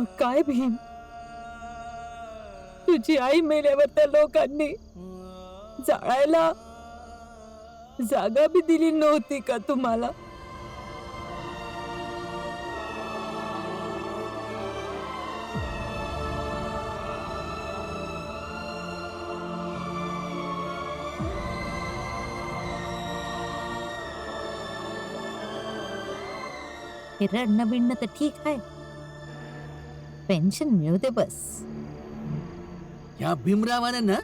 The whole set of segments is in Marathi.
मग काय भीम, तुझी आई मेल्यावर त्या लोकांनी जाळायला जागा बी दिली नव्हती का तुम्हाला? हे रडणं बिडणं तर ठीक आहे, पेन्शन मिळू दे बस. ह्या भीमरावानं ना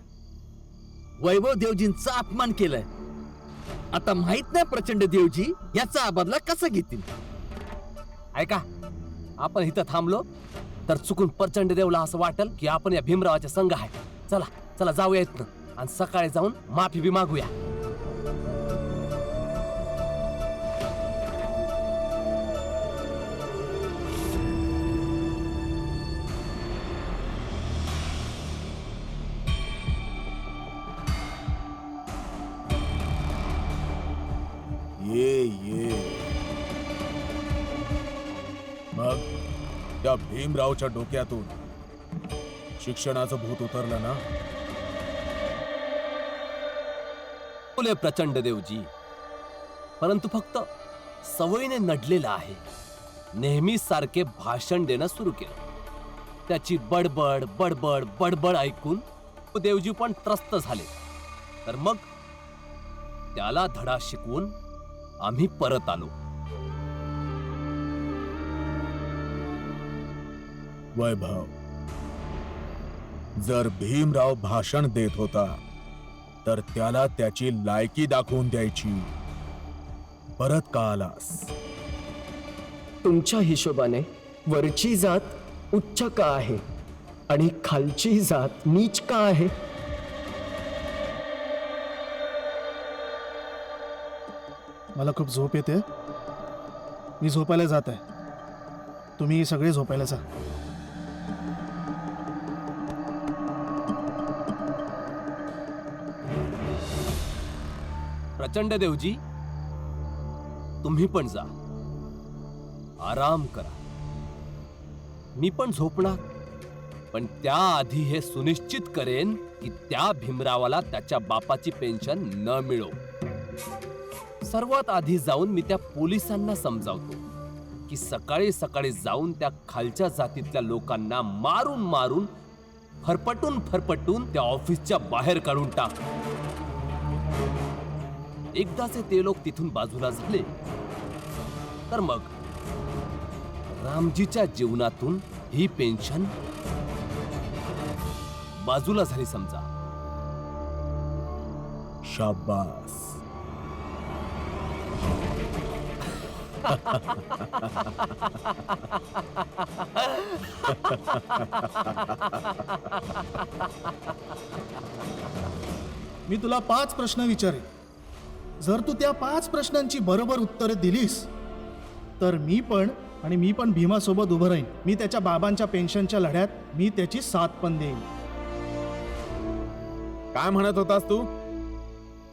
वैभव देवजींचा अपमान केलाय. आता माहित नाही प्रचंड देवजी याचा बदला कसा घेतील. ऐका, आपण इथं थांबलो तर चुकून प्रचंड देवला असं वाटेल की आपण या भीमरावाच्या संघ आहे. चला चला जाऊया इथनं आणि सकाळी जाऊन माफी बी मागूया. ये मग त्या भीमरावच्या डोक्यातून शिक्षणाचं भूत उतरलं ना? बोले प्रचंड देवजी, परंतु फक्त सवयीने नडलेला आहे. नेहमी सारखे भाषण देणं सुरू केलं. त्याची बडबड बडबड बडबड ऐकून देवजी पण त्रस्त झाले. तर मग त्याला धडा शिकवून आम्ही परत आलो. वैभव, जर भीमराव भाषण देत होता तर त्याला त्याची लायकी दाखवून द्यायची. परत का आलास? तुमच्या हिशोबाने वरची जात उच्च का आहे आणि खालची जात नीच का आहे? मला खूप झोप येते, मी झोपायला जात आहे. तुम्ही सगळे झोपायला जा. प्रचंड देवजी, तुम्ही पण जा, आराम करा. मी पण झोपणार, पण त्याआधी हे सुनिश्चित करेन की त्या भीमरावाला त्याच्या बापाची पेन्शन न मिळो. सर्वात आधी जाऊन मी त्या पोलिसांना समजावतो की सकाळी सकाळी जाऊन त्या खालच्या जातीतल्या लोकांना मारून मारून फरफटून फरफटून त्या ऑफिसच्या बाहेर काढून टाक. एकदाचे ते लोक तिथून बाजूला झाले तर मग रामजीच्या जीवनातून ही पेन्शन बाजूला झाली समजा. शाबास. मी तुला 5 प्रश्न विचारेन. जर तू त्या 5 प्रश्नांची बरोबर उत्तरे दिलीस तर मी पण भीमासोबत उभं राहीन. मी त्याच्या बाबांच्या पेन्शनच्या लढ्यात मी त्याची साथ पण देईन. काय म्हणत होतास तू?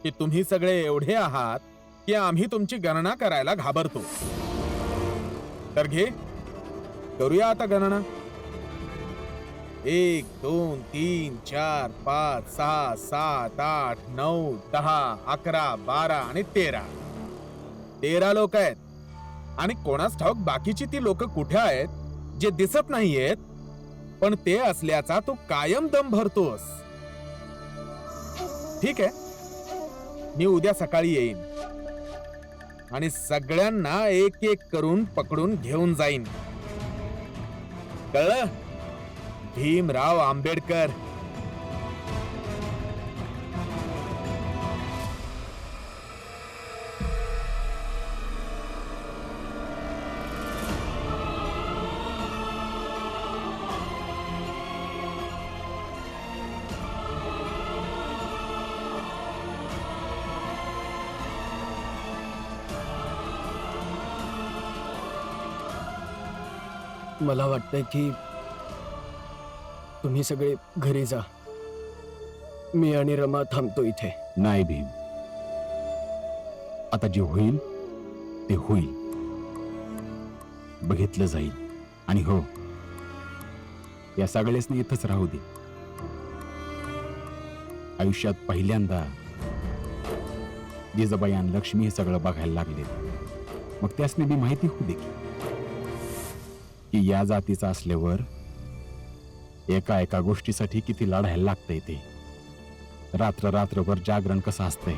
की तुम्ही सगळे एवढे आहात की आम्ही तुमची गणना करायला घाबरतो. तर घे, करूया आता गणना. 1 2 3 4 5 6 7 8 9 10 11 12 आणि 13 लोक आहेत. आणि कोणास ठाऊक बाकीची ती लोक कुठे आहेत जे दिसत नाहीयेत, पण ते असल्याचा तू कायम दम भरतोस. ठीक आहे, मी उद्या सकाळी येईन आणि सगळ्यांना एक एक करून पकडून घेऊन जाईन. कळलं? भीमराव आंबेडकर. मला वाटतंय की तुम्ही सगळे घरी जा. मी आणि रमा थांबतो इथे. नाही भीम, आता जे होईल ते होईल, बघितलं जाईल. आणि हो, या सगळ्यासनी इथंच राहू दे. आयुष्यात पहिल्यांदा जिजाबाई आणि लक्ष्मी हे सगळं बघायला लागले. मग त्यासनी बी माहिती होऊ दे की या जातीचा असल्यावर एका एका गोष्टीसाठी किती लढायला लागतंय ते. रात्रभर जागरण कसं असतंय.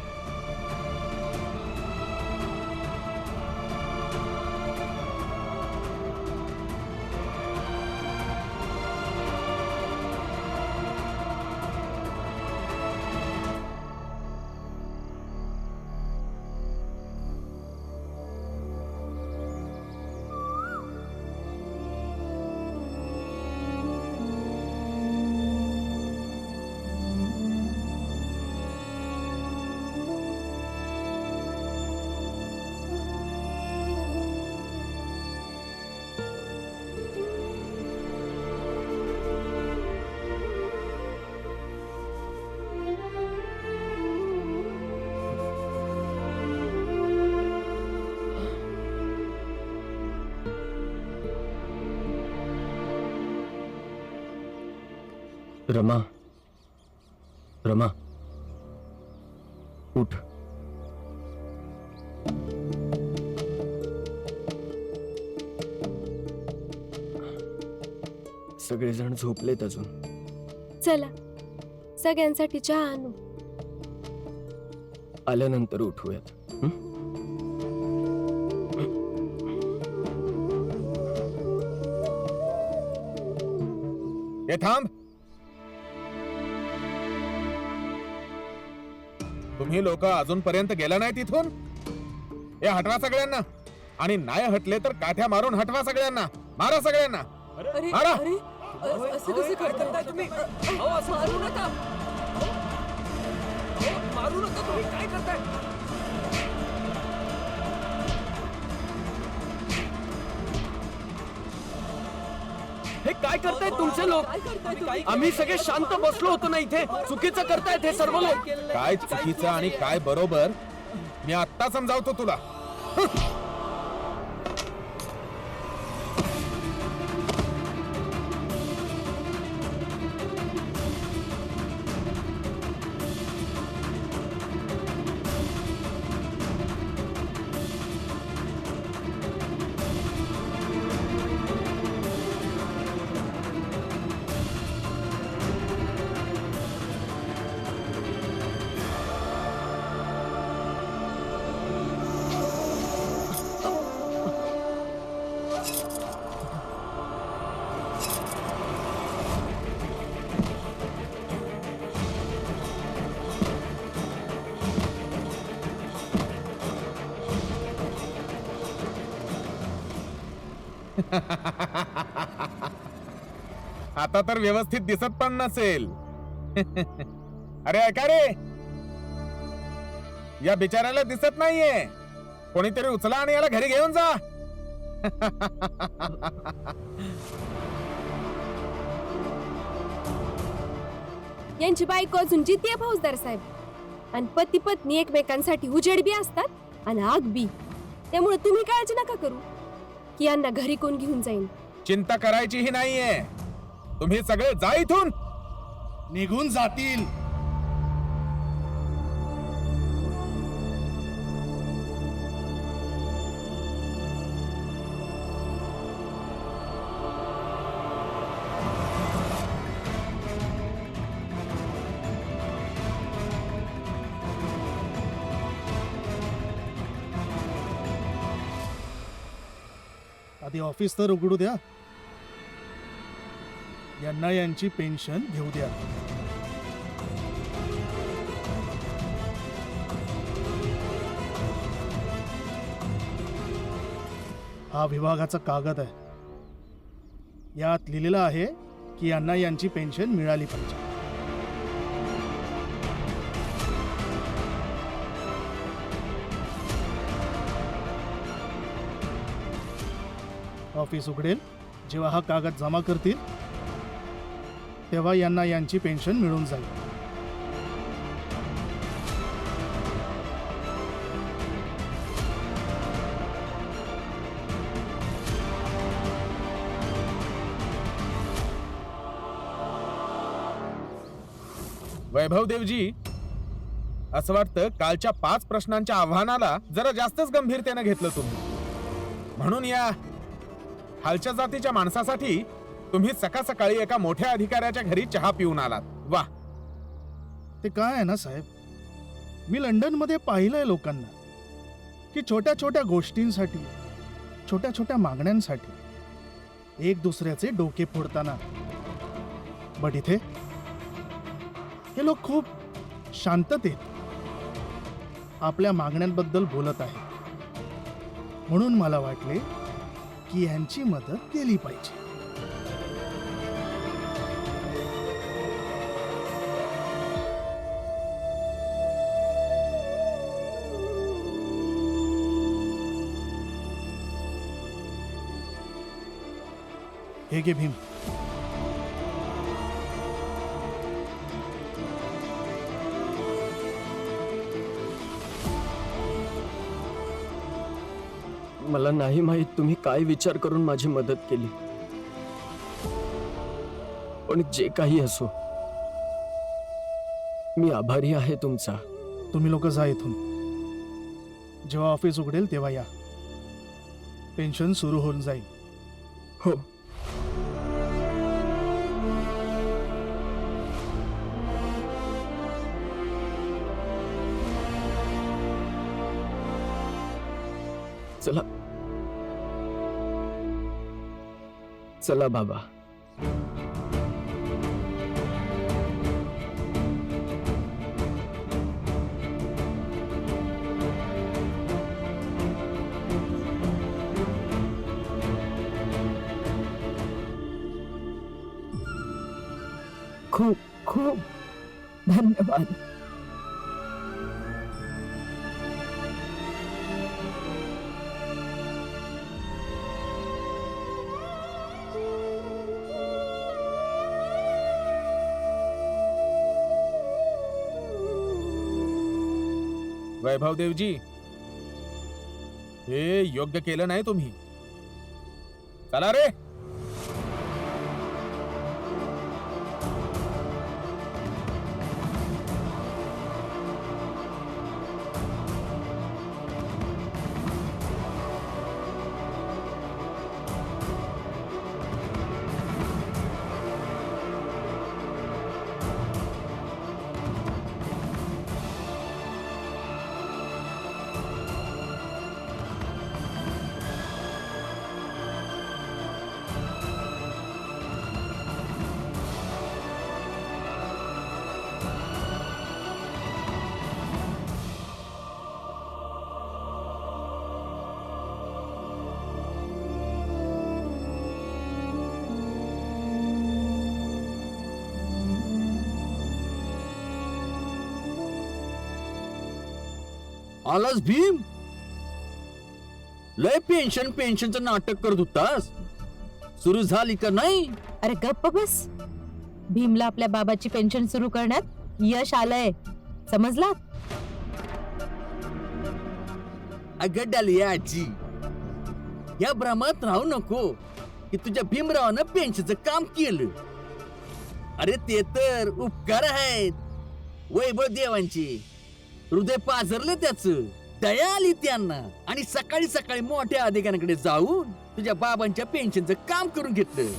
रमा, रमा, उठ. सगळेजण झोपलेत अजून. चला सगळ्यांसाठी चहा आणू. आल्यानंतर उठूयात. हं? हे थांब. तुम्ही लोक अजूनपर्यंत गेला नाही तिथून. हे हटवा सगळ्यांना. आणि नाही हटले तर काठ्या मारून हटवा सगळ्यांना. मारा सगळ्यांना. अरे मारा. अरे असं कसं करताय तुम्ही? असं मारू नका. मारू नका तुम्ही. काय करताय? हे काय करतायत तुमचे लोक? काय करताय तुम्ही? आम्ही सगळे शांत बसलो होतो ना इथे. चुकीचं करतायत हे सर्व लोक. काय चुकीचं आणि काय बरोबर मी आत्ता समजावतो तुला. आता तर व्यवस्थित दिसत पण नसेल. अरे ऐका रे, या बिचाऱ्याला दिसत नाहीये. कोणीतरी उचला आणि याला घरी घेऊन जा. यांची बायको अजून जितीये फौजदार साहेब. आणि पती पत्नी एकमेकांसाठी उजेड बी असतात आणि आग बी. त्यामुळे तुम्ही काळजी नका करू की यांना घरी कोण घेऊन जाईल. चिंता करायचीही नाहीये. तुम्ही सगळे जा इथून. निघून जातील. आधी ऑफिस तर उघडू द्या. यांना यांची पेन्शन घेऊ द्या. हा विभागाचा कागद आहे. यात लिहिलेलं आहे की यांना यांची पेन्शन मिळाली पाहिजे. ऑफिस उघडेल जेव्हा हा कागद जमा करतील तेव्हा यांना यांची पेन्शन मिळून जाईल. वैभव देवजी, असं वाटतं कालच्या 5 प्रश्नांच्या आव्हानाला जरा जास्तच गंभीरतेने घेतलं तुम्ही. म्हणून या खालच्या जातीच्या माणसासाठी तुम्ही सकाळ सकाळी एका मोठ्या अधिकाऱ्याच्या घरी चहा पिऊन आलात. वा. ते काय आहे ना साहेब, मी लंडनमध्ये पाहिलंय लोकांना की छोट्या छोट्या गोष्टींसाठी, छोट्या छोट्या मागण्यांसाठी एक दुसऱ्याचे डोके फोडताना. बट इथे हे लोक खूप शांततेत आपल्या मागण्यांबद्दल बोलत आहेत. म्हणून मला वाटले की यांची मदत केली पाहिजे. हे घे भीम. मला नाही माहित तुम्ही काय विचार करून माझी मदत केली, पण जे काही असो, मी आभारी आहे तुमचा. तुम्ही लोक जा इथून. जेव्हा ऑफिस उघडेल तेव्हा या. पेन्शन सुरू होऊन जाईल. हो. चला चला बाबा. खूप खूप धन्यवाद. वैभव देवजी, हे योग्य केलं नाही तुम्ही. चला रे. आलास भीम? लय पेन्शनचं नाटक करत होतास. सुरू झाली का नाही? अरे गप्प बस. भीमला आपल्या बाबाची पेन्शन सुरू करण्यात यश आलंय, समजला? अगं डालिया आजी, या भ्रमात राहू नको की तुझ्या भीमरावानं पेन्शनचं काम केलं. अरे ते तर उपकार आहेत वैभव देवांचे. हृदय पाझरले त्याच, दया आली त्यांना, आणि सकाळी सकाळी मोठ्या अधिकाऱ्यांकडे जाऊन तुझ्या बाबांच्या पेन्शनचं काम करून घेतलं.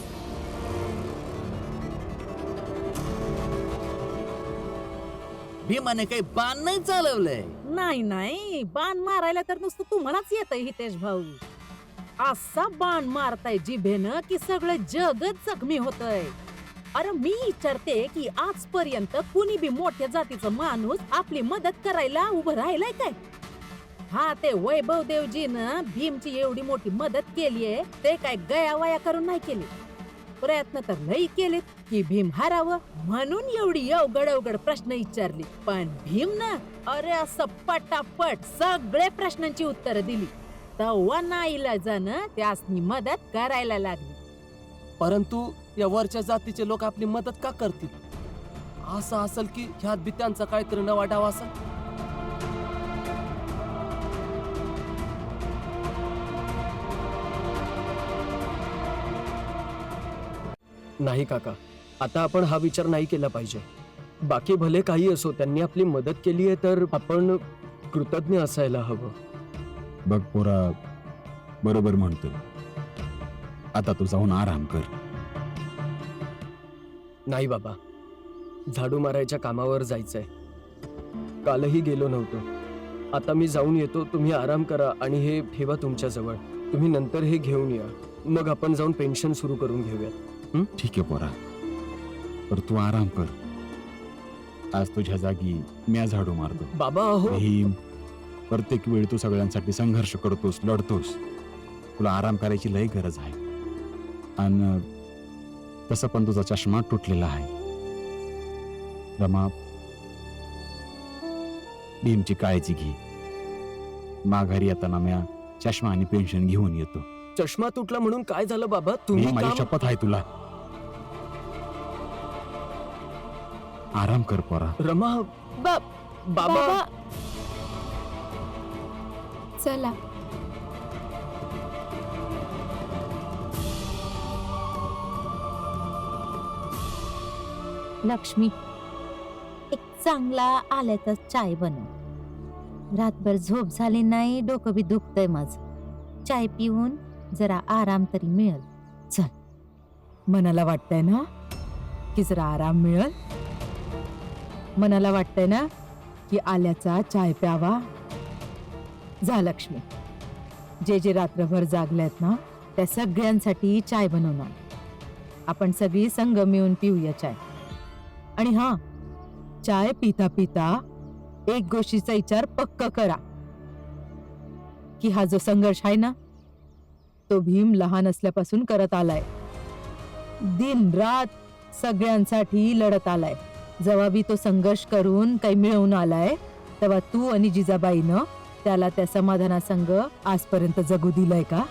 भीमाने काही बाण नाही चालवलंय. नाही नाही, बाण मारायला तर नुसतं तुम्हालाच येतंय हितेश भाऊ. असा बाण मारताय जिभेनं की सगळं जगच जखमी होतंय. अरे मी विचारते की आजपर्यंत कुणी बी मोठ्या जातीचा माणूस आपली मदत करायला उभं राहिलाय काय? हा, ते वैभव देवजीनं भीमची एवढी मोठी मदत केलीये, ते काय गयावया करून नाही केली. प्रयत्न तर लई केलेत की भीम हरावं, म्हणून एवढी अवघड प्रश्न विचारली. पण भीम ना, अरे असं पटापट सगळे प्रश्नांची उत्तरं दिली. तेव्हा नाईलाजानं त्यासनी मदत करायला लागली. परंतु या वरच्या जातीचे लोक आपली मदत का करतील? असं असेल की ह्यात बी त्यांचा काहीतरी नवा डाव असेल. नाही काका, आता आपण हा विचार नाही केला पाहिजे. बाकी भले काही असो, त्यांनी आपली मदत केली आहे तर आपण कृतज्ञ असायला हवं. बघ पोरा, बरोबर म्हणतो. आता तू जाऊन आराम कर. नाही बाबा, झाडू मारायच्या कामावर जायचंय. कालही गेलो नव्हतो. आता मी जाऊन येतो. तुम्ही आराम करा आणि हे ठेवा तुमच्या जवळ. तुम्ही नंतर हे घेऊन या. मग आपण जाऊन पेन्शन सुरू करून घेऊयात. ठीक आहे पोरा, पर तू आराम कर. आज तुझ्या जागी मी झाडू मारतो. बाबा अहो, भीम, प्रत्येक वेळी तू सगळ्यांसाठी संघर्ष करतोस, लढतोस. तुला आराम करायची लय गरज आहे. आणि तसं पण तुझा चष्मा तुटलेला आहे. रमा, भीमची काळजी घे. माघारी येताना मी चष्मा आणि पेन्शन घेऊन येतो. चष्मा तुटला म्हणून काय झालं बाबा? मी तुम्ही माझी काम- शपथ आहे तुला. आराम कर पोरा. रमा, बाबा बाबा चला. लक्ष्मी, एक चांगला आल्याचा चाय बनव. रातभर झोप झाली नाही, डोकं बी दुखतंय माझं. चाय पिऊन जरा आराम तरी मिळेल. चल. मनाला वाटतंय ना की जरा आराम मिळेल? मनाला वाटतंय ना की आल्याचा चाय प्यावा? जा लक्ष्मी, जे जे रात्रभर जागल्यात ना त्या सगळ्यांसाठी चाय बनवणार. आपण सगळी संग मिळून पिऊया चाय. आणि हा, चाय पिता पिता एक गोष्टीचा विचार पक्का करा की हा जो संघर्ष आहे ना तो भीम लहान असल्यापासून करत आलाय. दिन रात सगळ्यांसाठी लढत आलाय. जेव्हा बी तो संघर्ष करून काही मिळवून आलाय तेव्हा तू आणि जिजाबाईनं त्याला त्या समाधानासंग आजपर्यंत जगू दिलंय का?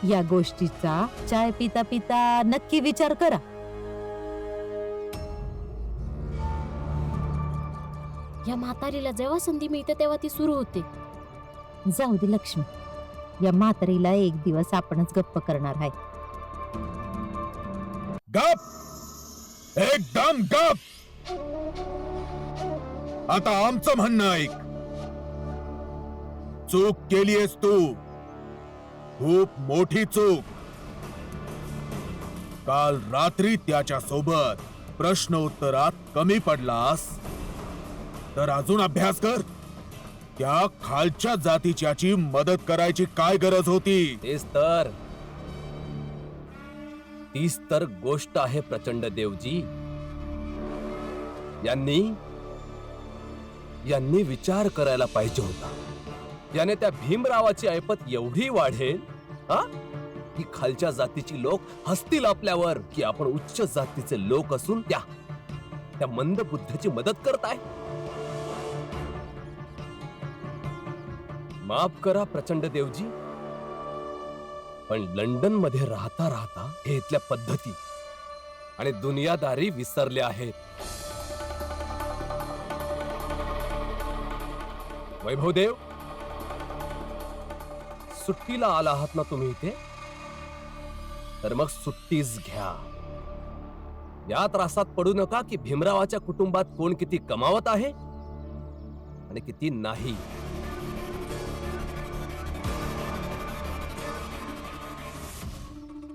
या गोष्टीचा चाय पिता पिता नक्की विचार करा. या म्हातारीला जेव्हा संधी मिळते तेव्हा ती सुरू होते. जाऊ दे लक्ष्मी, या म्हातारीला एक दिवस आपणच गप्प करणार आहे. गप, एकदम गप. आता आमचं म्हणणं ऐक. चूक केलीयस तू, खूप मोठी चूक. काल रात्री त्याच्या सोबत प्रश्न उत्तरात कमी पडलास तर अजून अभ्यास कर. त्या खालच्या जातीच्याची मदत करायची काय गरज होती? तीच तर गोष्ट आहे प्रचंड देवजी. यांनी विचार करायला पाहिजे होता. याने त्या भीमरावाची ऐपत एवढी वाढेल की खालच्या जातीची लोक हसतील आपल्यावर की आपण उच्च जातीचे लोक असून त्या मंद बुद्धीची मदत करताय. माफ करा प्रचंड देवजी, पण लंडन मध्ये राहता राहता हे इथल्या पद्धती आणि दुनियादारी विसरले आहेत. वैभवदेव, सुट्टीला आला आहात ना तुम्ही इथे? तर मग सुट्टीच घ्या. या त्रासात पडू नका की भीमरावाच्या कुटुंबात कोण किती कमावत आहे आणि किती नाही.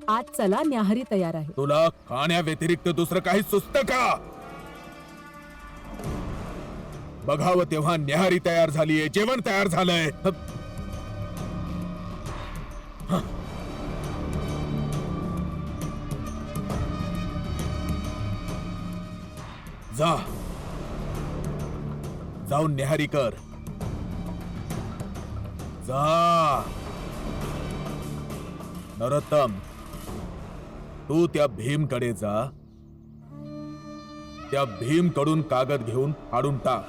आज चला, न्याहारी तयार आहे. तुला खाण्या व्यतिरिक्त दुसरं काही सुचतं का? बघावं तेव्हा न्याहारी तयार झालीये, जेवण तयार झालंय. जा, जाऊन न्याहारी कर. जा. नरोत्तम, तू त्या भीमकडे जा. त्या भीमकडून कागद घेऊन फाडून टाक.